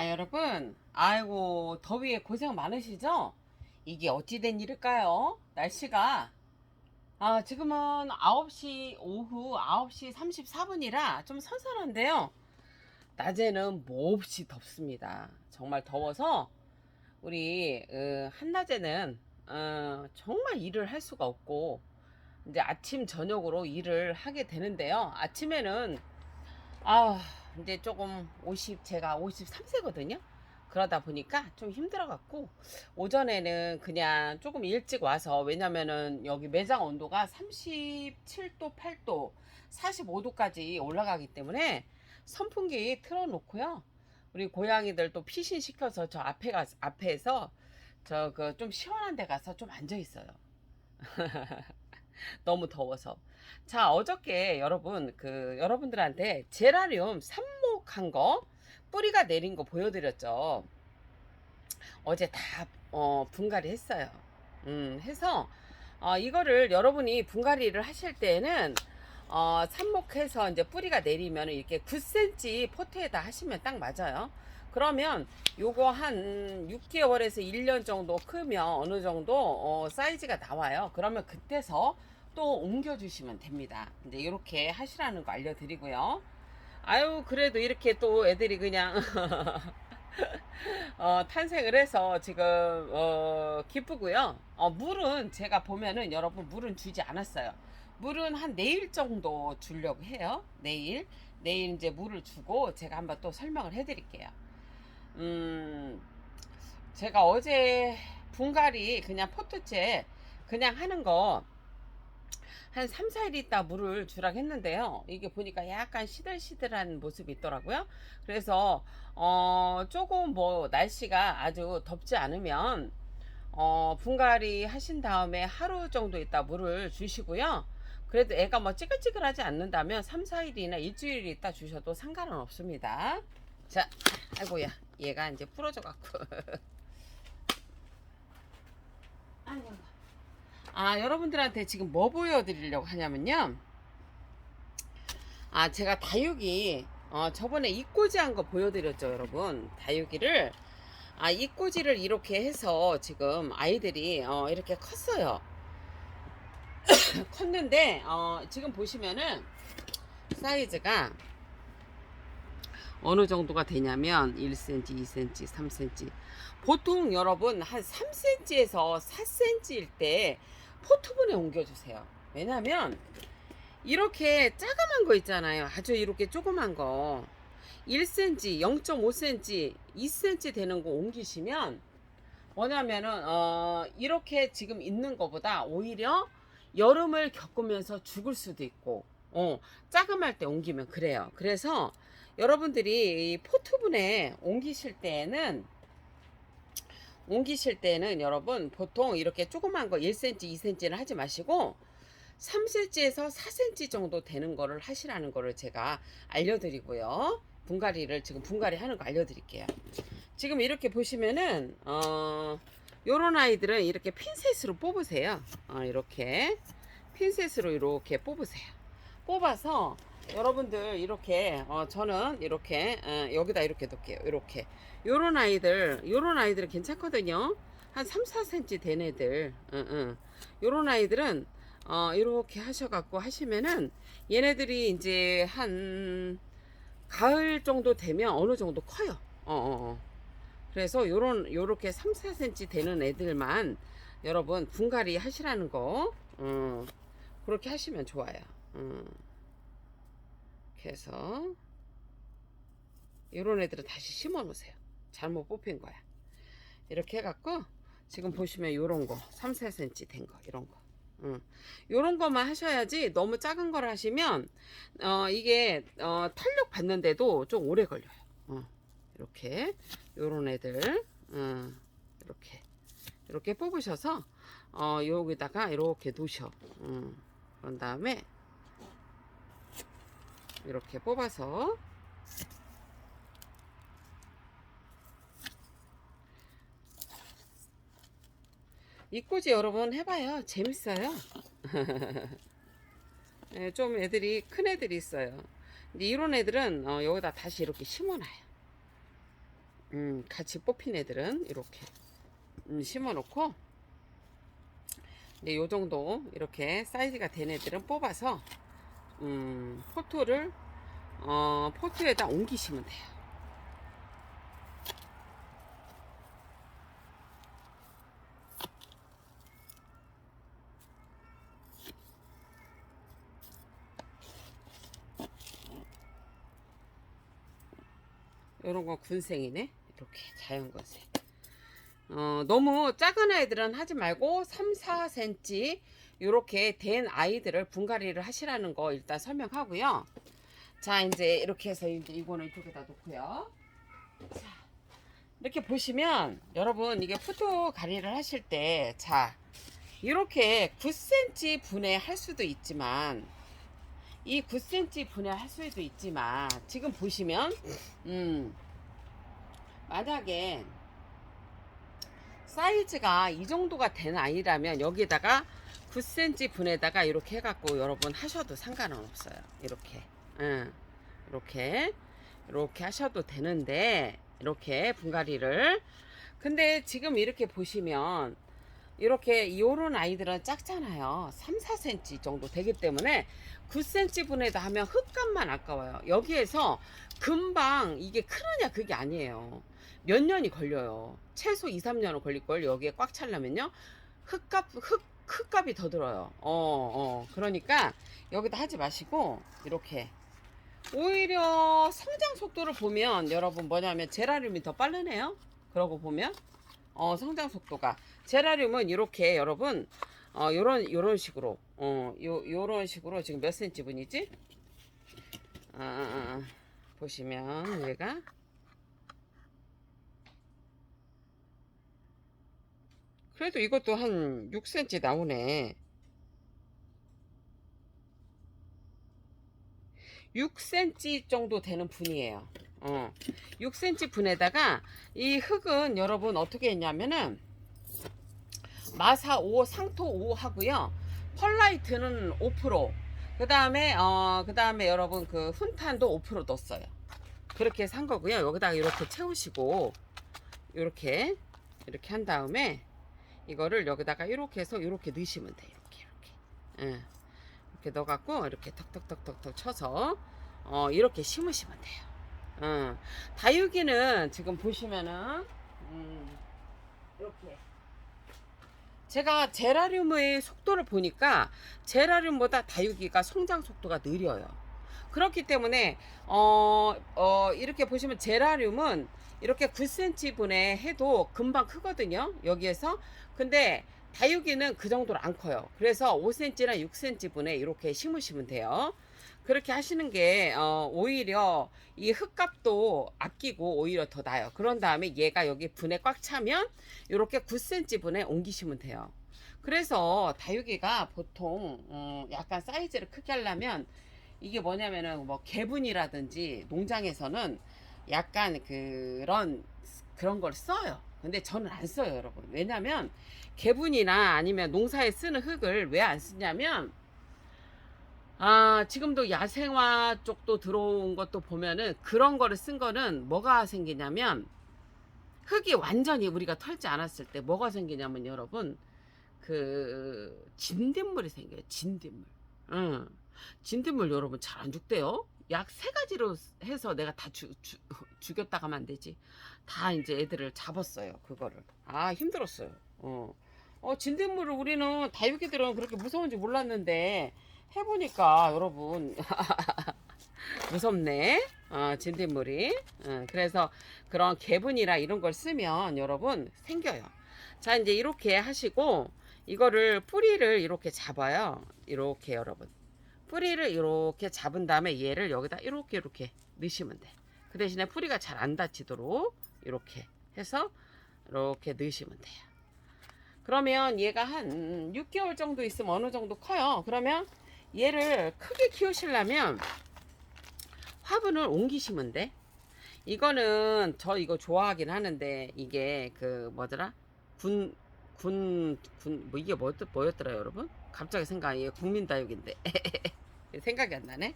여러분, 아이고, 더위에 고생 많으시죠? 이게 어찌된 일일까요? 날씨가, 지금은 9시, 오후 9시 34분이라 좀 선선한데요. 낮에는 몹시 덥습니다. 정말 더워서, 우리, 한낮에는, 정말 일을 할 수가 없고, 이제 아침, 저녁으로 일을 하게 되는데요. 아침에는 아, 이제 조금 제가 53세거든요. 그러다 보니까 좀 힘들어갖고, 오전에는 그냥 조금 일찍 와서, 왜냐면은 여기 매장 온도가 37도, 8도, 45도까지 올라가기 때문에 선풍기 틀어놓고요. 우리 고양이들 또 피신 시켜서 저 앞에서 저 그 좀 시원한 데 가서 좀 앉아 있어요. 너무 더워서. 자, 어저께 여러분들한테 제라늄 삽목한 거, 뿌리가 내린 거 보여드렸죠. 어제 다, 분갈이 했어요. 해서, 이거를 여러분이 분갈이를 하실 때는, 삽목해서 이제 뿌리가 내리면 이렇게 9cm 포트에다 하시면 딱 맞아요. 그러면 요거 한 6개월에서 1년 정도 크면 어느 정도 사이즈가 나와요. 그러면 그때서 또 옮겨주시면 됩니다. 이제 이렇게 하시라는 거 알려드리고요. 아유, 그래도 이렇게 또 애들이 그냥 탄생을 해서 지금 기쁘고요. 물은 제가 보면은 여러분 물은 주지 않았어요. 물은 한 내일 정도 주려고 해요. 내일 이제 물을 주고 제가 한번 또 설명을 해드릴게요. 음, 제가 어제 분갈이 그냥 포트째 그냥 하는 거 한 3, 4일 있다 물을 주라고 했는데요. 이게 보니까 약간 시들시들한 모습이 있더라고요. 그래서 조금 뭐 날씨가 아주 덥지 않으면 분갈이 하신 다음에 하루 정도 있다 물을 주시고요. 그래도 애가 뭐 찌글찌글하지 않는다면 3, 4일이나 일주일 있다 주셔도 상관은 없습니다. 자, 아이고야, 얘가 이제 부러져 갖고. 여러분들한테 지금 뭐 보여드리려고 하냐면요. 제가 다육이, 저번에 이꼬지 한 거 보여드렸죠, 여러분. 다육이를, 이꼬지를 이렇게 해서 지금 아이들이, 이렇게 컸어요. 컸는데, 지금 보시면은, 사이즈가 어느 정도가 되냐면, 1cm, 2cm, 3cm. 보통 여러분, 한 3cm에서 4cm일 때, 포트분에 옮겨주세요. 왜냐면, 이렇게 자그만 거 있잖아요. 아주 이렇게 조그만 거. 1cm, 0.5cm, 2cm 되는 거 옮기시면 뭐냐면은 이렇게 지금 있는 거보다 오히려 여름을 겪으면서 죽을 수도 있고 자그말 때 옮기면 그래요. 그래서 여러분들이 이 포트분에 옮기실 때는 여러분 보통 이렇게 조그만 거 1cm, 2cm는 하지 마시고 3cm에서 4cm 정도 되는 거를 하시라는 거를 제가 알려드리고요. 지금 분갈이 하는 거 알려드릴게요. 지금 이렇게 보시면은, 요런 아이들은 이렇게 핀셋으로 뽑으세요. 이렇게. 핀셋으로 이렇게 뽑으세요. 뽑아서, 여러분들 이렇게, 저는 이렇게, 여기다 이렇게 놓을게요. 이렇게. 요런 아이들은 괜찮거든요. 한 3, 4cm 된 애들. 요런 아이들은 이렇게 하셔갖고 하시면은 얘네들이 이제 한 가을 정도 되면 어느 정도 커요. 그래서 요렇게 3, 4cm 되는 애들만 여러분 분갈이 하시라는 거, 그렇게 하시면 좋아요. 그래서 요런 애들은 다시 심어 놓으세요. 잘못 뽑힌 거야. 이렇게 해갖고 지금 보시면 요런 거 3, 4cm 된 거, 이런 거. 요런 거만 하셔야지 너무 작은 걸 하시면 이게 탄력 받는데도 좀 오래 걸려요. 이렇게 요런 애들 이렇게 뽑으셔서 여기다가 이렇게 놓으셔. 그런 다음에 이렇게 뽑아서 이꼬지 여러분 해봐요. 재밌어요. 예, 좀 애들이 큰 애들이 있어요. 근데 이런 애들은 여기다 다시 이렇게 심어놔요. 같이 뽑힌 애들은 이렇게 심어 놓고, 네, 요 정도 이렇게 사이즈가 된 애들은 뽑아서 포토를 포트에다 옮기시면 돼요. 요런 거 군생이네. 이렇게 자연군생. 너무 작은 아이들은 하지 말고 3, 4cm 요렇게 된 아이들을 분갈이를 하시라는 거 일단 설명하고요. 자, 이제 이렇게 해서 이제 이거는 이쪽에다 놓고요. 자, 이렇게 보시면 여러분 이게 포토 가리를 하실 때, 자, 이렇게 9cm 분해할 수도 있지만, 이 9cm 분해할 수도 있지만, 지금 보시면 만약에 사이즈가 이 정도가 된 아이라면 여기다가 9cm 분에다가 이렇게 해갖고 여러분 하셔도 상관은 없어요. 이렇게 이렇게 하셔도 되는데, 이렇게 분갈이를. 근데 지금 이렇게 보시면 이렇게 요런 아이들은 작잖아요. 3, 4cm 정도 되기 때문에 9cm 분에다 하면 흙값만 아까워요. 여기에서 금방 이게 크느냐 그게 아니에요. 몇 년이 걸려요. 최소 2, 3년은 걸릴걸. 여기에 꽉 차려면요. 흙값이 더 들어요. 그러니까 여기다 하지 마시고 이렇게. 오히려 성장 속도를 보면 여러분 뭐냐면 제라늄이 더 빠르네요. 그러고 보면 성장 속도가, 제라늄은 이렇게 여러분 요런 식으로 요런 식으로 지금 몇 센치 분이지? 보시면 얘가 그래도 이것도 한 6cm 나오네. 6cm 정도 되는 분이에요. 6cm 분에다가 이 흙은 여러분 어떻게 했냐면은 마사 5, 상토 5 하고요. 펄라이트는 5%. 그다음에 여러분 그 훈탄도 5% 넣었어요. 그렇게 산 거고요. 여기다가 이렇게 채우시고 이렇게 한 다음에 이거를 여기다가 이렇게 해서 이렇게 넣으시면 돼요. 이렇게 넣어갖고 이렇게 턱턱턱턱턱 쳐서 이렇게 심으시면 돼요. 다육이는 지금 보시면은 이렇게 제가 제라늄의 속도를 보니까 제라늄보다 다육이가 성장 속도가 느려요. 그렇기 때문에 이렇게 보시면 제라늄은 이렇게 9cm 분에 해도 금방 크거든요. 여기에서. 근데 다육이는 그 정도로 안 커요. 그래서 5cm나 6cm 분에 이렇게 심으시면 돼요. 그렇게 하시는 게 오히려 이 흙값도 아끼고 오히려 더 나아요. 그런 다음에 얘가 여기 분에 꽉 차면 이렇게 9cm 분에 옮기시면 돼요. 그래서 다육이가 보통 약간 사이즈를 크게 하려면 이게 뭐냐면은 뭐 개분이라든지 농장에서는 약간 그런 걸 써요. 근데 저는 안 써요, 여러분. 왜냐면 개분이나 아니면 농사에 쓰는 흙을 왜 안 쓰냐면 지금도 야생화 쪽도 들어온 것도 보면은 그런 거를 쓴 거는 뭐가 생기냐면 흙이 완전히 우리가 털지 않았을 때 뭐가 생기냐면 여러분 그 진딧물이 생겨요. 진딧물. 진딧물 여러분 잘 안 죽대요. 약 3가지로 해서 내가 다 죽였다가 만 되지. 다 이제 애들을 잡았어요. 그거를. 힘들었어요. 진딧물을 우리는 다육이들은 그렇게 무서운지 몰랐는데 해보니까 여러분 무섭네. 진딧물이. 그래서 그런 개분이라 이런 걸 쓰면 여러분 생겨요. 자, 이제 이렇게 하시고 이거를 뿌리를 이렇게 잡아요. 이렇게 여러분. 뿌리를 이렇게 잡은 다음에 얘를 여기다 이렇게 넣으시면 돼. 그 대신에 뿌리가 잘 안 다치도록 이렇게 해서 이렇게 넣으시면 돼요. 그러면 얘가 한 6개월 정도 있으면 어느 정도 커요. 그러면 얘를 크게 키우시려면 화분을 옮기시면 돼. 이거는 저 이거 좋아하긴 하는데 이게 그 뭐더라? 뭐 이게 뭐였더라 여러분? 갑자기 생각이 국민다육인데 생각이 안 나네.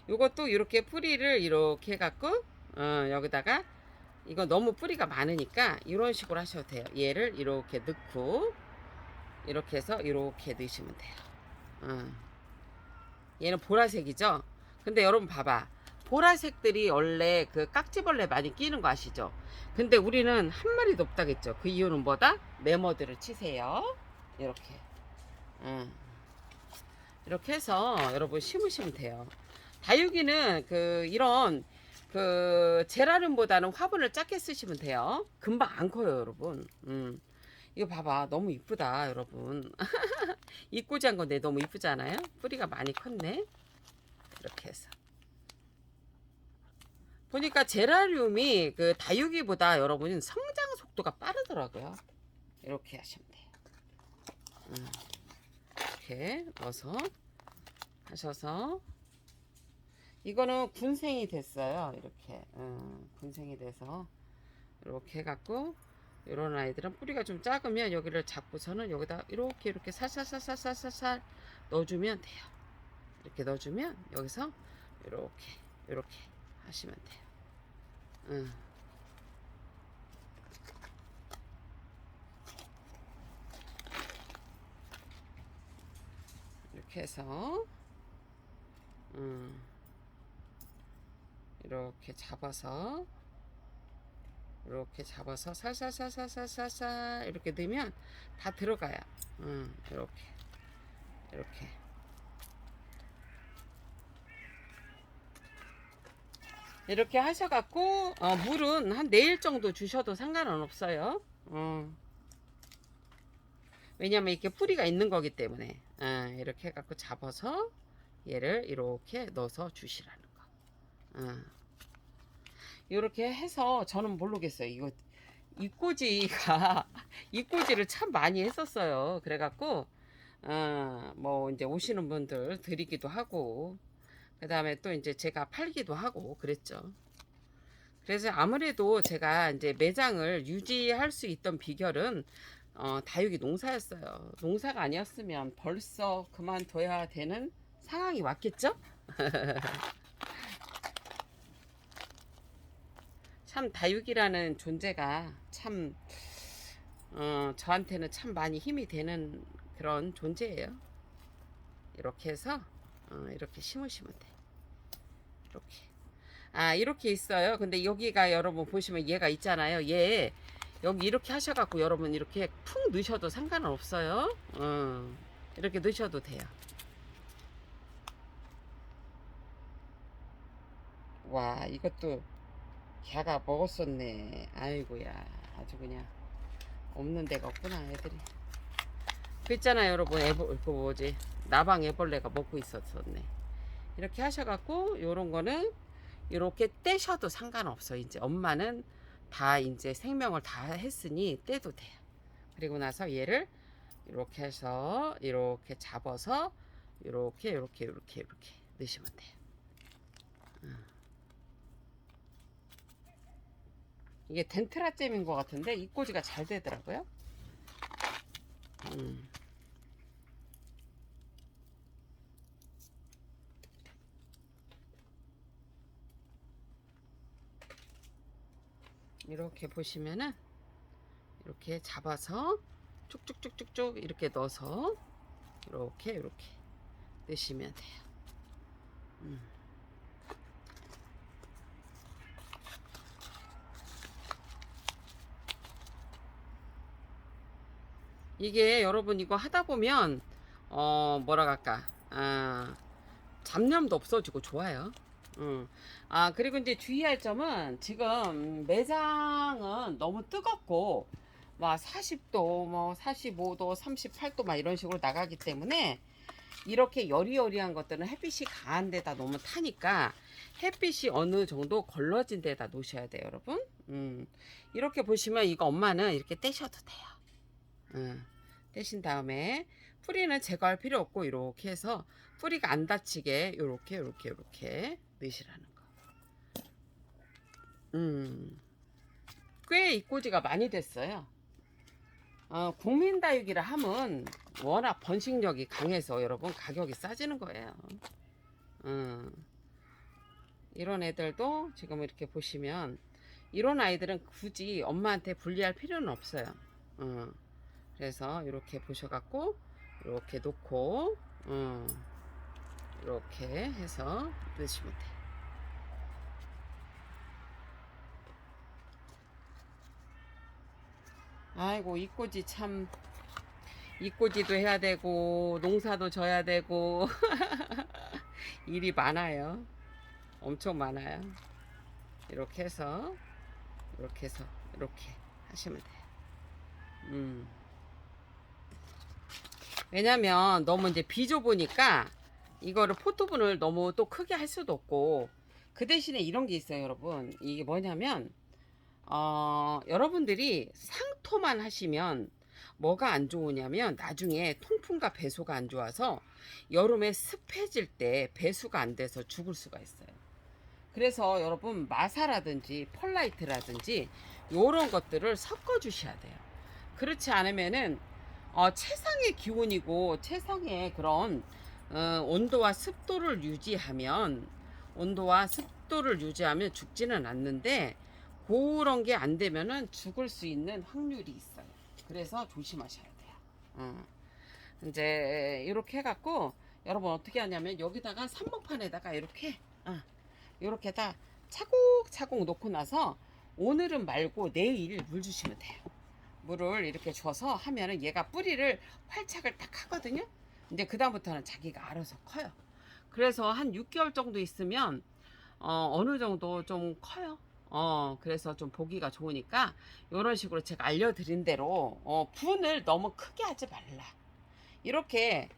요것도 이렇게 뿌리를 이렇게 해갖고 여기다가 이거 너무 뿌리가 많으니까 이런 식으로 하셔도 돼요. 얘를 이렇게 넣고 이렇게 해서 이렇게 넣으시면 돼요. 얘는 보라색이죠. 근데 여러분 봐봐, 보라색들이 원래 그 깍지벌레 많이 끼는 거 아시죠? 근데 우리는 한 마리도 없다겠죠. 그 이유는 뭐다? 매머드를 치세요. 이렇게 이렇게 해서 여러분 심으시면 돼요. 다육이는 그 이런 그 제라늄보다는 화분을 작게 쓰시면 돼요. 금방 안 커요, 여러분. 이거 봐봐, 너무 이쁘다, 여러분. 이꼬지 한 건데 너무 이쁘잖아요. 뿌리가 많이 컸네. 이렇게 해서 보니까 제라늄이 그 다육이보다 여러분 성장 속도가 빠르더라고요. 이렇게 하시면 돼요. 이렇게 넣어서 하셔서 이거는 군생이 됐어요. 이렇게 군생이 돼서 이렇게 해갖고 이런 아이들은 뿌리가 좀 작으면 여기를 잡고서는 여기다 이렇게 살살살살살살 넣어주면 돼요. 이렇게 넣어주면 여기서 이렇게 하시면 돼요. 이렇게 해서 이렇게 잡아서 살살살살살살 이렇게 넣으면 다 들어가요. 이렇게 이렇게 하셔갖고 물은 한 내일 정도 주셔도 상관은 없어요. 왜냐면 이렇게 뿌리가 있는 거기 때문에 이렇게 해갖고 잡아서 얘를 이렇게 넣어서 주시라는 거. 이렇게 해서 저는 모르겠어요. 이거 이꼬지가 이꼬지를 참 많이 했었어요. 그래갖고 뭐 이제 오시는 분들 드리기도 하고 그 다음에 또 이제 제가 팔기도 하고 그랬죠. 그래서 아무래도 제가 이제 매장을 유지할 수 있던 비결은 다육이 농사였어요. 농사가 아니었으면 벌써 그만둬야 되는 상황이 왔겠죠? 참 다육이라는 존재가 참 저한테는 참 많이 힘이 되는 그런 존재예요. 이렇게 해서 이렇게 심으시면 돼. 이렇게 있어요. 근데 여기가 여러분 보시면 얘가 있잖아요. 얘 여기 이렇게 하셔갖고 여러분 이렇게 푹 넣으셔도 상관은 없어요. 이렇게 넣으셔도 돼요. 와, 이것도 걔가 먹었었네. 아이고야, 아주 그냥 없는 데가 없구나, 애들이. 그 있잖아요, 여러분. 그 뭐지? 나방 애벌레가 먹고 있었었네. 이렇게 하셔갖고 요런 거는 이렇게 떼셔도 상관없어. 이제 엄마는 다 이제 생명을 다 했으니 떼도 돼요. 그리고 나서 얘를 이렇게 해서 이렇게 잡아서 이렇게 넣으시면 돼요. 이게 덴트라잼인 것 같은데 이 꼬지가 잘 되더라고요. 이렇게 보시면은 이렇게 잡아서 쭉쭉쭉쭉쭉 이렇게 넣어서 이렇게 넣으시면 돼요. 이게 여러분 이거 하다 보면 뭐라 할까 잡념도 없어지고 좋아요. 그리고 이제 주의할 점은 지금 매장은 너무 뜨겁고 막 40도 뭐 45도 38도 막 이런 식으로 나가기 때문에 이렇게 여리여리한 것들은 햇빛이 강한 데다 놓으면 타니까 햇빛이 어느 정도 걸러진 데다 놓으셔야 돼요, 여러분. 이렇게 보시면 이거 엄마는 이렇게 떼셔도 돼요. 떼신 다음에 뿌리는 제거할 필요 없고 이렇게 해서 뿌리가 안 다치게 이렇게 넣으시라는 거. 꽤 이꼬지가 많이 됐어요. 국민다육이라 하면 워낙 번식력이 강해서 여러분 가격이 싸지는 거예요. 이런 애들도 지금 이렇게 보시면 이런 아이들은 굳이 엄마한테 분리할 필요는 없어요. 어, 그래서 이렇게 보셔갖고 이렇게 놓고 이렇게 해서 넣으시면 돼요. 아이고 이꼬지 참, 이꼬지도 해야 되고 농사도 져야 되고 일이 많아요. 엄청 많아요. 이렇게 해서 이렇게 하시면 돼요. 왜냐면 너무 이제 비좁으니까 이거를 포토분을 너무 또 크게 할 수도 없고, 그 대신에 이런 게 있어요 여러분. 이게 뭐냐면 여러분들이 상토만 하시면 뭐가 안 좋으냐면 나중에 통풍과 배수가 안 좋아서 여름에 습해질 때 배수가 안 돼서 죽을 수가 있어요. 그래서 여러분 마사라든지 펄라이트라든지 요런 것들을 섞어 주셔야 돼요. 그렇지 않으면은 최상의 기온이고 최상의 그런 온도와 습도를 유지하면, 죽지는 않는데, 그런 게 안 되면은 죽을 수 있는 확률이 있어요. 그래서 조심하셔야 돼요. 이제 이렇게 해갖고 여러분 어떻게 하냐면 여기다가 삼목판에다가 이렇게 다 차곡차곡 놓고 나서 오늘은 말고 내일 물 주시면 돼요. 물을 이렇게 줘서 하면은 얘가 뿌리를 활착을 딱 하거든요. 이제 그 다음부터는 자기가 알아서 커요. 그래서 한 6개월 정도 있으면 어느 정도 좀 커요. 그래서 좀 보기가 좋으니까 이런 식으로 제가 알려드린 대로 분을 너무 크게 하지 말라. 이렇게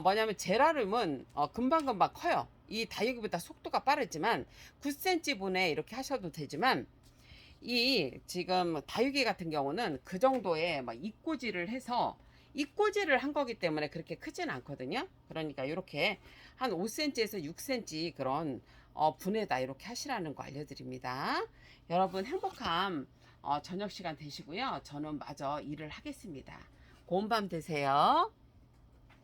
뭐냐면 제라늄은 금방금방 커요. 이 다육이보다 속도가 빠르지만 9cm 분에 이렇게 하셔도 되지만, 이 지금 다육이 같은 경우는 그 정도의 막 입꼬지를 해서 입꼬지를 한 거기 때문에 그렇게 크진 않거든요. 그러니까 이렇게 한 5cm에서 6cm 그런 분에다 이렇게 하시라는 거 알려드립니다. 여러분 행복한 저녁 시간 되시고요. 저는 마저 일을 하겠습니다. 고운 밤 되세요.